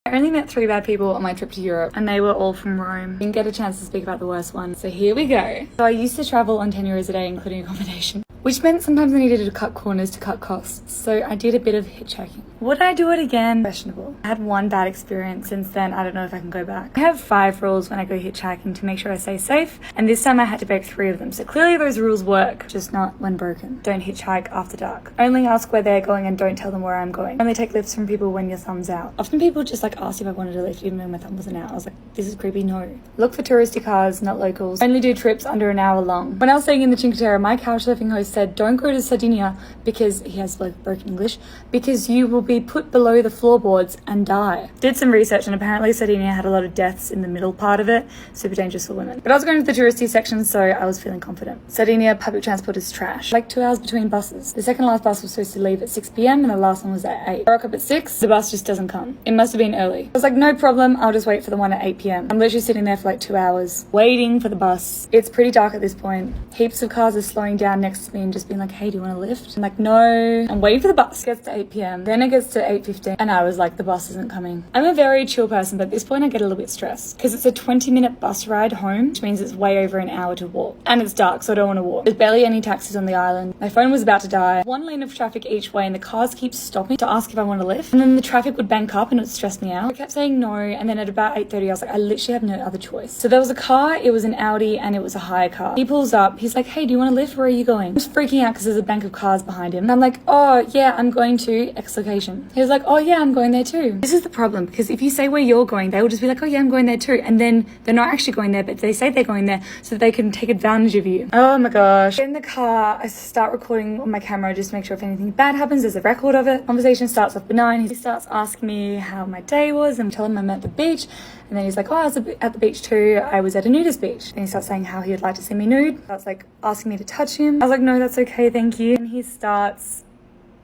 I only met 3 bad people on my trip to Europe, and they were all from Rome. Didn't get a chance to speak about the worst one, so here we go. So I used to travel on 10 euros a day, including accommodation, which meant sometimes I needed to cut corners to cut costs, so I did a bit of hitchhiking. Would I do it again? Questionable. I had one bad experience since then. I don't know if I can go back. I have 5 rules when I go hitchhiking to make sure I stay safe, and this time I had to break 3 of them, so clearly those rules work, just not when broken. Don't hitchhike after dark. Only ask where they're going and don't tell them where I'm going. Only take lifts from people when your thumb's out. Often people just asked if I wanted a lift even though my thumb wasn't out. I was like, this is creepy, no. Look for touristy cars, not locals. Only do trips under an hour long. When I was staying in the Cinque Terre, my couchsurfing host said, don't go to Sardinia, because he has broken English, because you will be put below the floorboards and die. Did some research, and apparently Sardinia had a lot of deaths in the middle part of it. Super dangerous for women. But I was going to the touristy section, so I was feeling confident. Sardinia public transport is trash. 2 hours between buses. The second last bus was supposed to leave at 6 p.m. and the last one was at 8. I woke up at 6, the bus just doesn't come. It must have been early. I was like, no problem, I'll just wait for the one at 8 p.m. I'm literally sitting there for 2 hours, waiting for the bus. It's pretty dark at this point. Heaps of cars are slowing down next to me and just being like, hey, do you want a lift? I'm like, no. I'm waiting for the bus. It gets to 8 p.m. Then it gets to 8:15 and I was like, the bus isn't coming. I'm a very chill person, but at this point I get a little bit stressed because it's a 20-minute bus ride home, which means it's way over an hour to walk. And it's dark, so I don't want to walk. There's barely any taxis on the island. My phone was about to die. 1 lane of traffic each way and the cars keep stopping to ask if I want a lift. And then the traffic would bank up and it would stress me out. I kept saying no, and then at about 8:30 I was like, I literally have no other choice. So there was a car, it was an Audi and it was a hire car. He pulls up, he's like, hey, do you want a lift? Where are you going? I was freaking out because there's a bank of cars behind him. And I'm like, oh yeah, I'm going to X location. He was like, oh yeah, I'm going there too. This is the problem, because if you say where you're going, they will just be like, oh yeah, I'm going there too. And then they're not actually going there, but they say they're going there so that they can take advantage of you. Oh my gosh. In the car, I start recording on my camera just to make sure if anything bad happens, there's a record of it. Conversation starts off benign. He starts asking me how my day was and tell him I'm at the beach. And then he's like, oh, I was at the beach too. I was at a nudist beach. Then he starts saying how he would like to see me nude. I was like, asking me to touch him. I was like, no, that's okay, thank you. And he starts...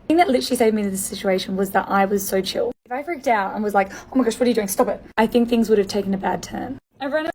The thing that literally saved me in this situation was that I was so chill. If I freaked out and was like, oh my gosh, what are you doing? Stop it. I think things would have taken a bad turn. I ran